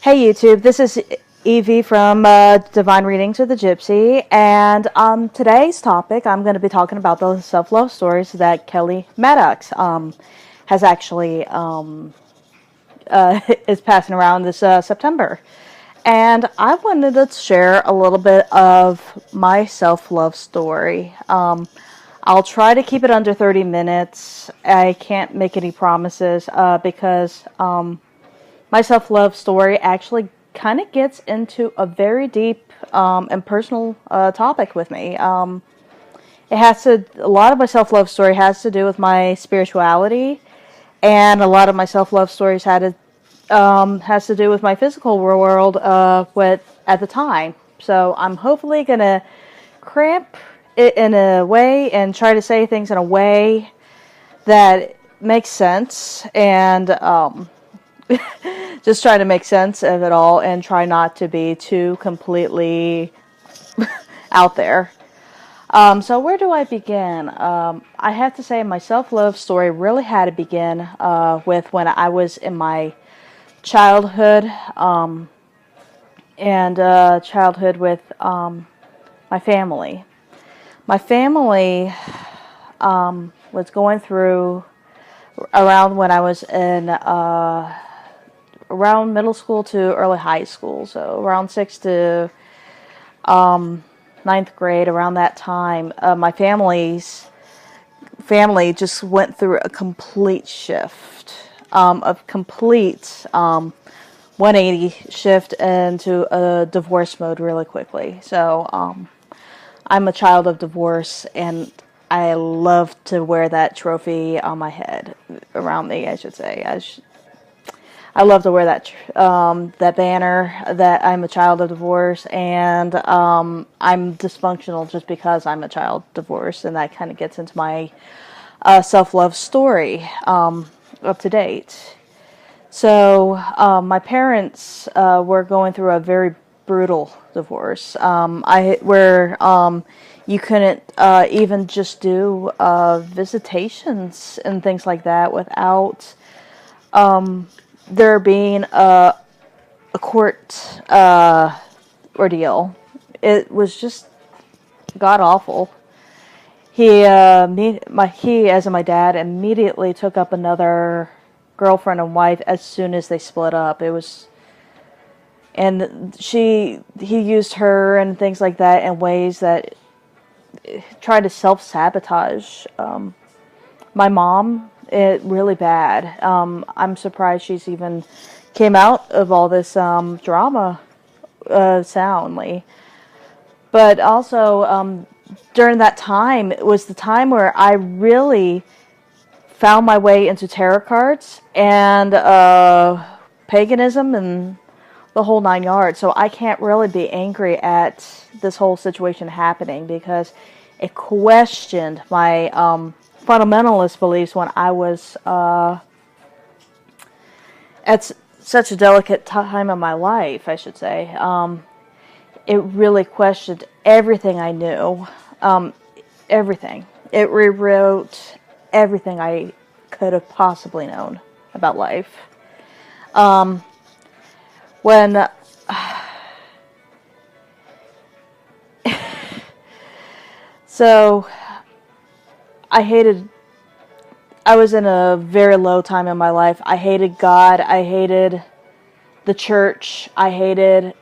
Hey YouTube, this is Evie from Divine Readings with the Gypsy, and today's topic I'm going to be talking about the self-love stories that Kelly Maddox has actually is passing around this September. And I wanted to share a little bit of my self-love story. I'll try to keep it under 30 minutes. I can't make any promises because my self-love story actually kind of gets into a very deep and personal topic with me. A lot of my self-love story has to do with my spirituality, and a lot of my self-love stories has to do with my physical world at the time. So I'm hopefully gonna cramp it in a way and try to say things in a way that makes sense, and just try to make sense of it all and try not to be too completely out there. So where do I begin? I have to say my self-love story really had to begin with when I was in my childhood, and childhood with my family. My family was going through around when I was in around middle school to early high school, so around 6th to 9th grade, around that time, my family just went through a complete shift, a complete 180 shift into a divorce mode really quickly. So I'm a child of divorce, and I love to wear that trophy on my head, around me, I should say. I love to wear that banner that I'm a child of divorce, and I'm dysfunctional just because I'm a child of divorce, and that kind of gets into my self-love story up to date. So my parents were going through a very brutal divorce, where you couldn't even just do visitations and things like that without there being a court ordeal. It was just god awful. He, as in my dad, immediately took up another girlfriend and wife as soon as they split up. And he used her and things like that in ways that tried to self-sabotage my mom, really bad. I'm surprised she's even came out of all this drama soundly. But also, during that time, it was the time where I really found my way into tarot cards and paganism and the whole 9 yards. So I can't really be angry at this whole situation happening because it questioned my fundamentalist beliefs when I was at such a delicate time in my life, I should say. It really questioned everything I knew, everything. It rewrote everything I could have possibly known about life. When so I was in a very low time in my life. I hated God. I hated the church. I hated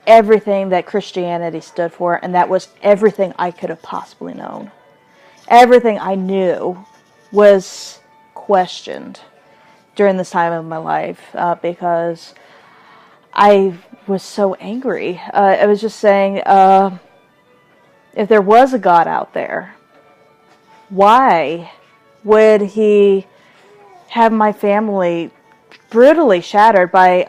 everything that Christianity stood for, and that was everything I could have possibly known. Everything I knew was questioned during this time of my life because I was so angry. I was just saying, if there was a God out there, why would he have my family brutally shattered by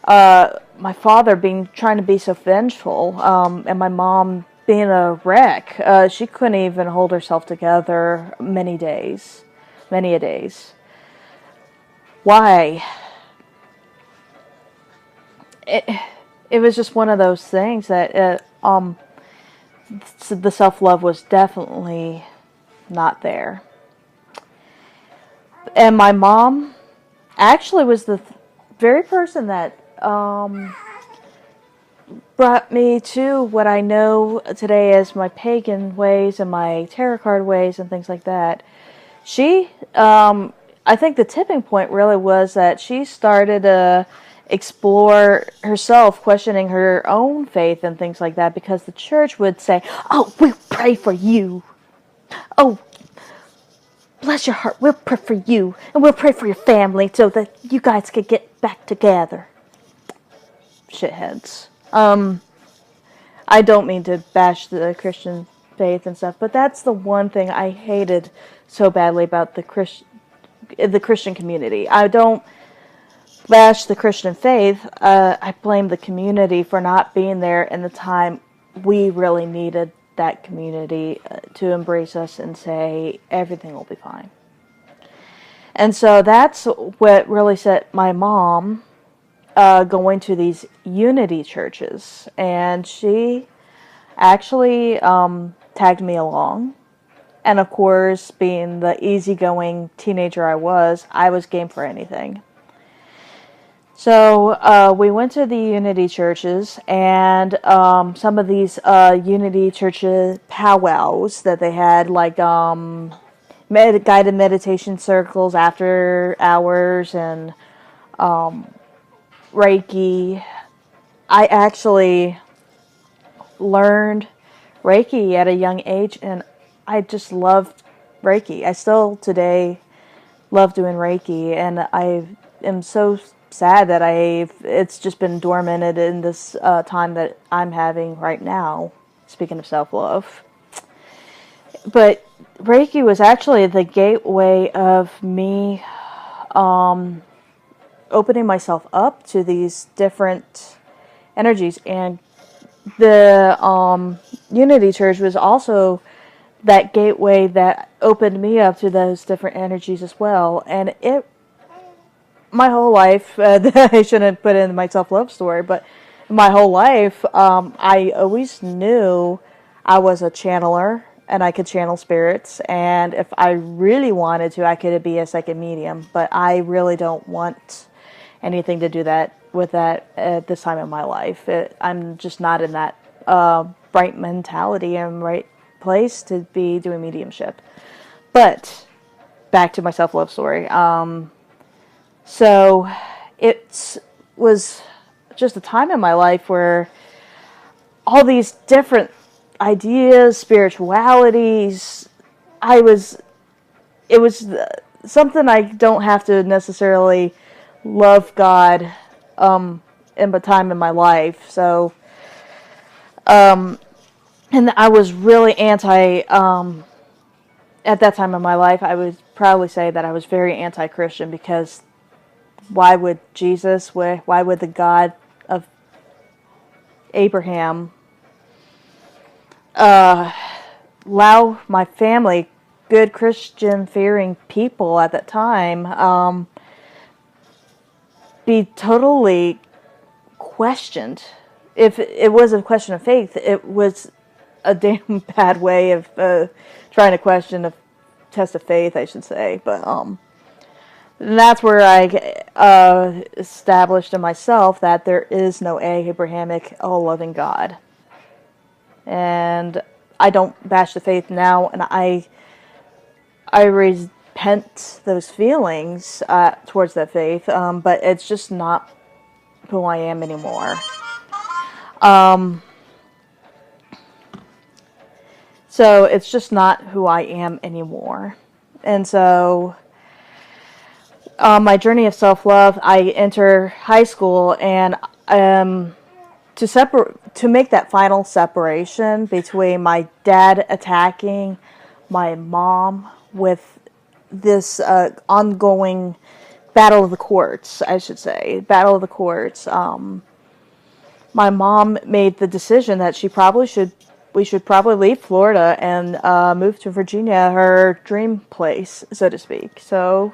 my father trying to be so vengeful, and my mom being a wreck? She couldn't even hold herself together many a days. Why? It was just one of those things that the self-love was definitely not there. And my mom actually was the very person that brought me to what I know today as my pagan ways and my tarot card ways and things like that. She, I think the tipping point really was that she started to explore herself, questioning her own faith and things like that, because the church would say, "Oh, we'll pray for you. Oh, bless your heart, we'll pray for you, and we'll pray for your family so that you guys can get back together." Shitheads. I don't mean to bash the Christian faith and stuff, but that's the one thing I hated so badly about the Christian community. I don't bash the Christian faith. I blame the community for not being there in the time we really needed that community to embrace us and say everything will be fine. And so that's what really set my mom going to these unity churches, and she actually tagged me along. And of course, being the easygoing teenager I was game for anything. So we went to the unity churches, and some of these unity churches powwows that they had, like guided meditation circles after hours, and Reiki. I actually learned Reiki at a young age, and I just loved Reiki. I still today love doing Reiki, and I am so sad that it's just been dormanted in this time that I'm having right now, speaking of self-love. But Reiki was actually the gateway of me opening myself up to these different energies, and the Unity Church was also that gateway that opened me up to those different energies as well. And my whole life, I shouldn't put in my self-love story, but my whole life, I always knew I was a channeler, and I could channel spirits, and if I really wanted to, I could be a psychic medium, but I really don't want anything to do with that at this time in my life. I'm just not in that bright mentality and right place to be doing mediumship. But back to my self-love story. So it was just a time in my life where all these different ideas, spiritualities, it was something I don't have to necessarily love God in a time in my life. So and I was really anti at that time in my life. I would probably say that I was very anti-Christian, because why would the God of Abraham allow my family, good Christian fearing people at that time, be totally questioned? If it was a question of faith, it was a damn bad way of trying to question a test of faith, I should say. But and that's where I established in myself that there is no Abrahamic, all-loving God. And I don't bash the faith now, and I repent those feelings towards that faith, but it's just not who I am anymore. So it's just not who I am anymore. And so my journey of self-love, I enter high school, and to make that final separation between my dad attacking my mom with this ongoing battle of the courts, I should say, battle of the courts. My mom made the decision that we should probably leave Florida and move to Virginia, her dream place, so to speak. So,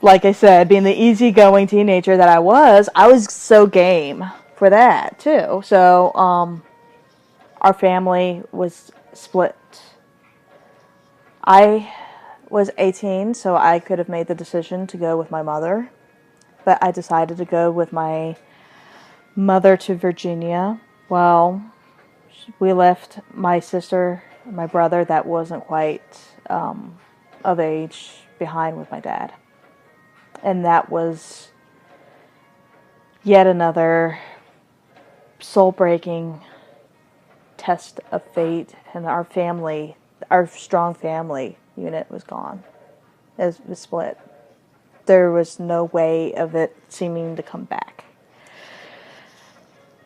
like I said, being the easygoing teenager that I was so game for that too. So, our family was split. I was 18, so I could have made the decision to go with my mother, but I decided to go with my mother to Virginia. Well, we left my sister, my brother that wasn't quite of age behind with my dad. And that was yet another soul-breaking test of fate, and our family, our strong family unit was gone. It was split. There was no way of it seeming to come back.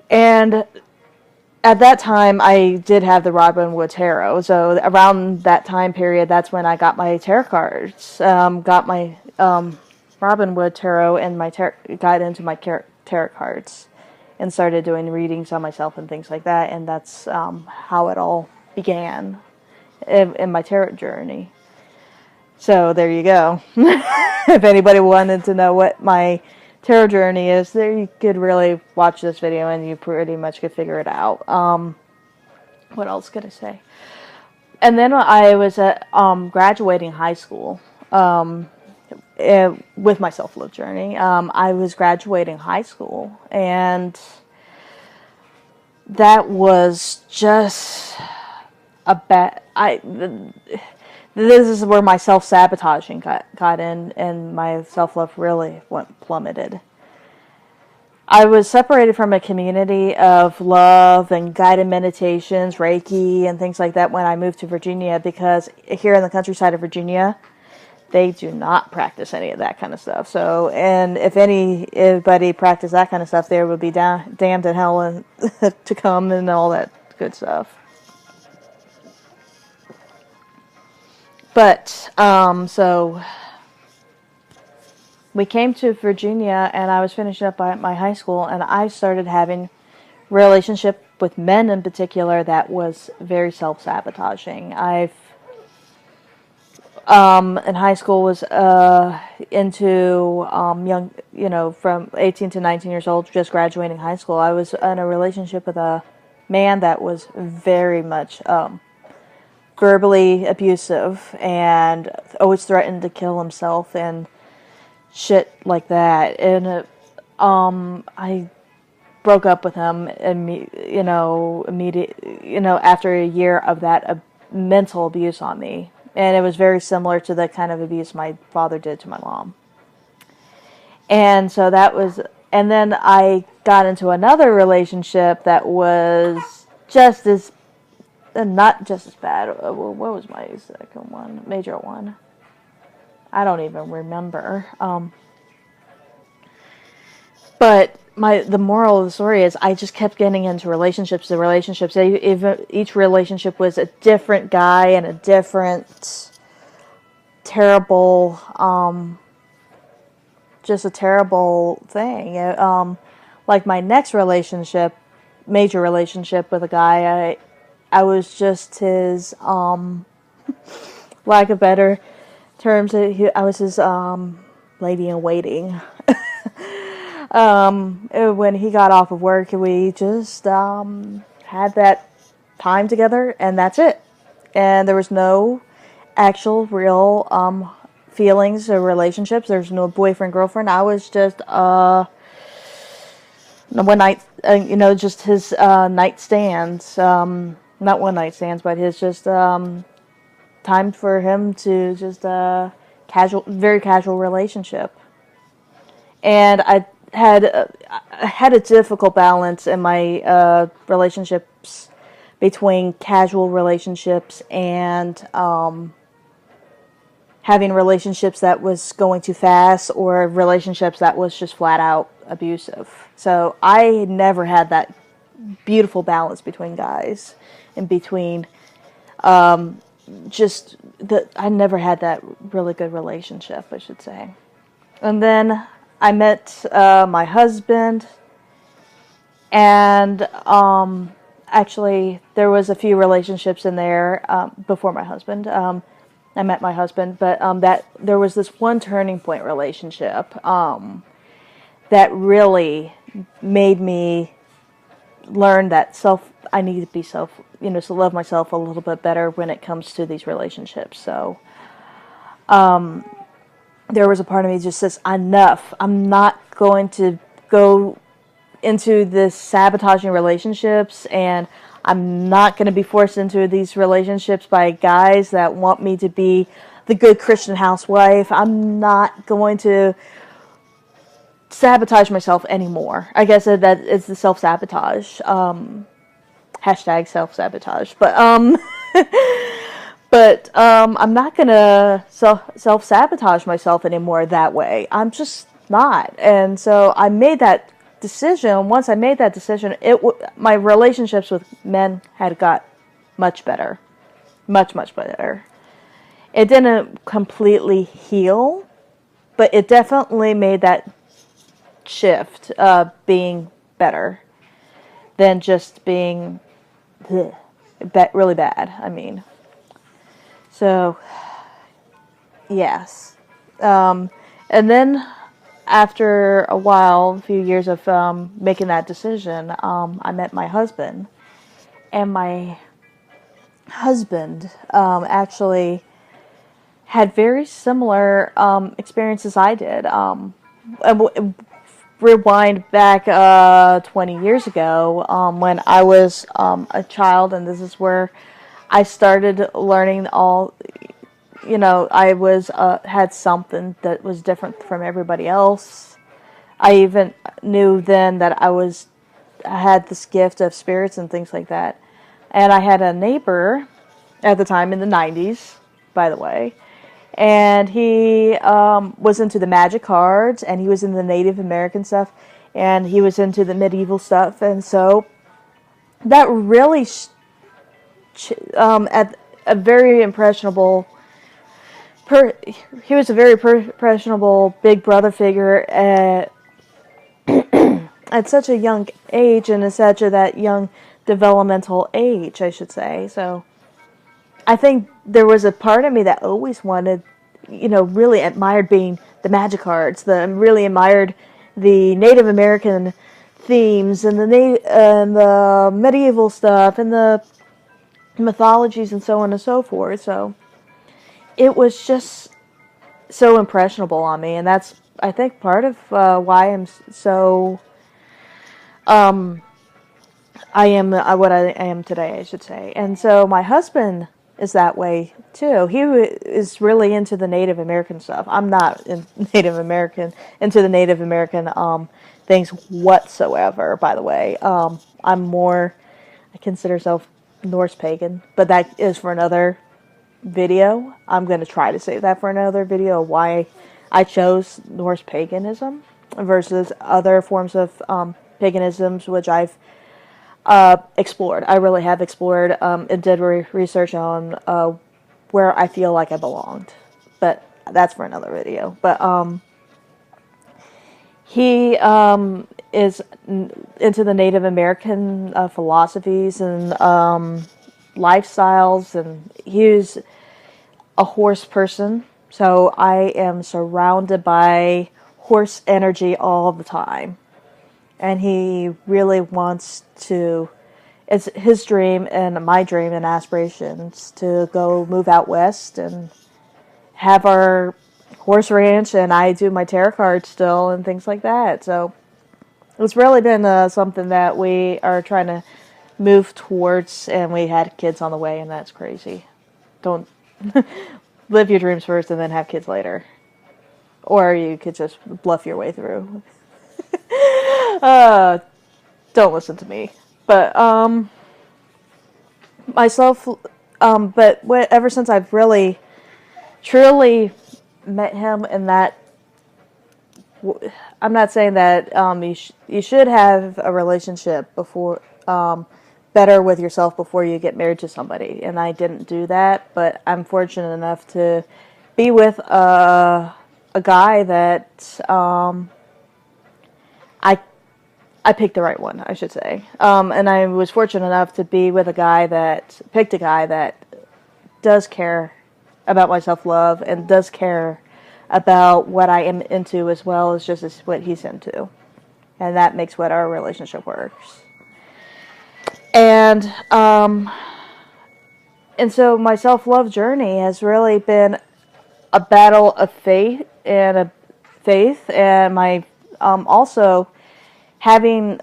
And at that time, I did have the Robin Wood Tarot. So around that time period, that's when I got my tarot cards. Got my Robin Wood Tarot and got into my tarot cards and started doing readings on myself and things like that. And that's how it all began in my tarot journey. So there you go. If anybody wanted to know what my tarot journey is, there you could really watch this video and you pretty much could figure it out. What else could I say? And then I was at graduating high school with my self-love journey. I was graduating high school, and that was just a bad... This is where my self-sabotaging got in, and my self-love really plummeted. I was separated from a community of love and guided meditations, Reiki, and things like that when I moved to Virginia, because here in the countryside of Virginia, they do not practice any of that kind of stuff. So, and if anybody practiced that kind of stuff, there would be damned in hell and to come and all that good stuff. But, so we came to Virginia, and I was finishing up my high school, and I started having relationship with men in particular that was very self-sabotaging. In high school was into young, from 18 to 19 years old, just graduating high school. I was in a relationship with a man that was very much verbally abusive and always threatened to kill himself and shit like that. And I broke up with him, after a year of that mental abuse on me. And it was very similar to the kind of abuse my father did to my mom. And so that was, and then I got into another relationship that was just as, not just as bad. What was my second one? Major one. I don't even remember. But the moral of the story is I just kept getting into relationships. Each relationship was a different guy and a different terrible, just a terrible thing. Like my next relationship, major relationship with a guy, I was just his, lack of better terms, I was his lady in waiting. When he got off of work, we just had that time together, and that's it. And there was no actual real feelings or relationships. There's no boyfriend, girlfriend. I was just one night, just his nightstands. Not one night stands, but his just time for him to just very casual relationship. And I had a difficult balance in my relationships between casual relationships and having relationships that was going too fast, or relationships that was just flat out abusive. So I never had that beautiful balance between guys and between I never had that really good relationship, I should say. And then I met my husband, and actually there was a few relationships in there before my husband. I met my husband, but that there was this one turning point relationship that really made me learn that I need to be to love myself a little bit better when it comes to these relationships. So there was a part of me that just says, enough. I'm not going to go into this sabotaging relationships, and I'm not going to be forced into these relationships by guys that want me to be the good Christian housewife. I'm not going to sabotage myself anymore. I guess that is the self-sabotage. Hashtag self-sabotage. But I'm not going to self-sabotage myself anymore that way. I'm just not. And so I made that decision. Once I made that decision, my relationships with men had got much better. Much, much better. It didn't completely heal, but it definitely made that shift being better than just being really bad. I mean, so yes, and then after a while, a few years of making that decision, I met my husband, and my husband actually had very similar experiences I did. Rewind back 20 years ago when I was a child, and this is where I started learning all, I was had something that was different from everybody else. I even knew then that I had this gift of spirits and things like that. And I had a neighbor at the time in the 90s, by the way, and he was into the magic cards, and he was in the Native American stuff, and he was into the medieval stuff, and so that really, at a very impressionable, he was a very impressionable big brother figure at such a young age, and at such that young developmental age, I should say. So I think there was a part of me that always wanted, really admired being the magic cards. Really admired the Native American themes and the medieval stuff and the mythologies and so on and so forth. So it was just so impressionable on me, and that's, I think, part of why I'm so I am what I am today, I should say. And so my husband is that way too. He is really into the Native American stuff. I'm not into the Native American things whatsoever, by the way. I'm more, I consider myself Norse pagan, but that is for another video. I'm going to try to save that for another video, why I chose Norse paganism versus other forms of paganisms, which I've explored. I really have explored and did research on where I feel like I belonged. But that's for another video. But he is into the Native American philosophies and lifestyles, and he's a horse person. So I am surrounded by horse energy all the time. And he really wants to, it's his dream and my dream and aspirations to go move out west and have our horse ranch, and I do my tarot cards still and things like that. So it's really been something that we are trying to move towards, and we had kids on the way, and that's crazy. Don't live your dreams first and then have kids later. Or you could just bluff your way through. Don't listen to me. But myself, ever since I've really, truly met him, and that, I'm not saying that you should have a relationship before, better with yourself before you get married to somebody, and I didn't do that, but I'm fortunate enough to be with a guy that I picked the right one, I should say. And I was fortunate enough to be with a guy that does care about my self-love and does care about what I am into as well as just as what he's into. And that makes what our relationship works. And so my self-love journey has really been a battle of faith in a faith, and my also having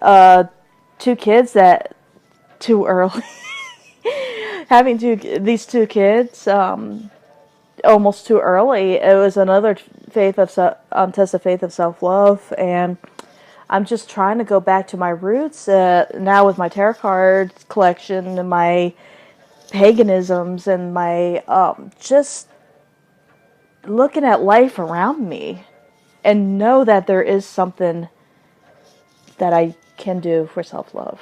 two kids that too early. Having these two kids almost too early. It was another test of faith of self-love, and I'm just trying to go back to my roots now with my tarot card collection and my paganisms and my just looking at life around me, and know that there is something that I can do for self-love.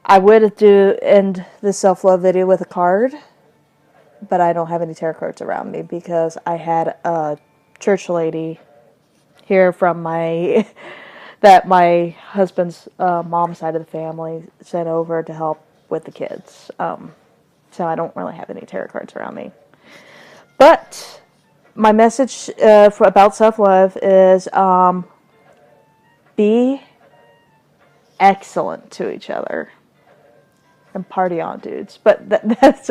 I would end this self-love video with a card, but I don't have any tarot cards around me because I had a church lady here from my husband's mom's side of the family sent over to help with the kids. So I don't really have any tarot cards around me. But my message about self-love is be excellent to each other. And party on, dudes. But that's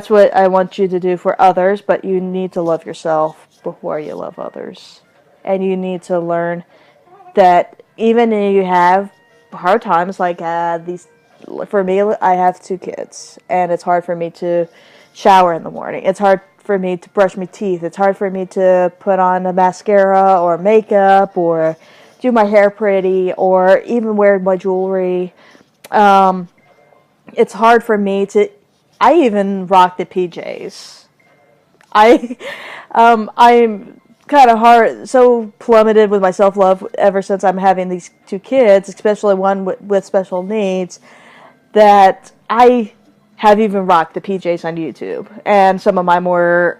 what I want you to do for others. But you need to love yourself before you love others, and you need to learn that even if you have hard times, like these. For me, I have two kids, and it's hard for me to shower in the morning. It's hard for me to brush my teeth. It's hard for me to put on a mascara or makeup or do my hair pretty or even wear my jewelry. It's hard for me to. I even rock the PJs. I'm kind of so plummeted with my self-love ever since I'm having these two kids, especially one with special needs, that I have even rocked the PJs on YouTube. And some of my more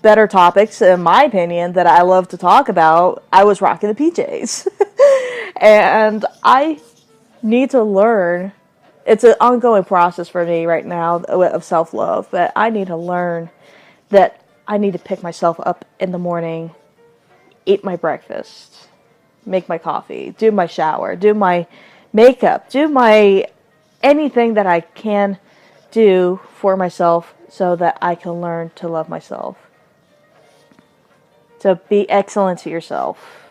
better topics, in my opinion, that I love to talk about, I was rocking the PJs. And I need to learn. It's an ongoing process for me right now of self-love, but I need to learn that I need to pick myself up in the morning, eat my breakfast, make my coffee, do my shower, do my makeup, do my anything that I can do for myself so that I can learn to love myself. So be excellent to yourself.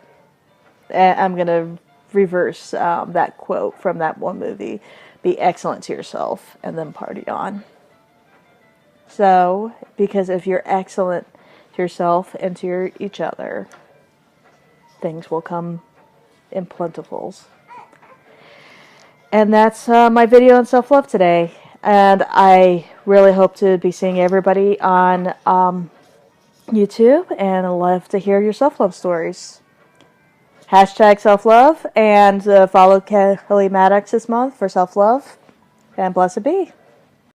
And I'm going to reverse that quote from that one movie. Be excellent to yourself and then party on. So, because if you're excellent to yourself and to each other, things will come in plentiful's. And that's my video on self-love today. And I really hope to be seeing everybody on YouTube, and I love to hear your self-love stories. Hashtag self-love, and follow Kelly Maddox this month for self-love. And blessed be.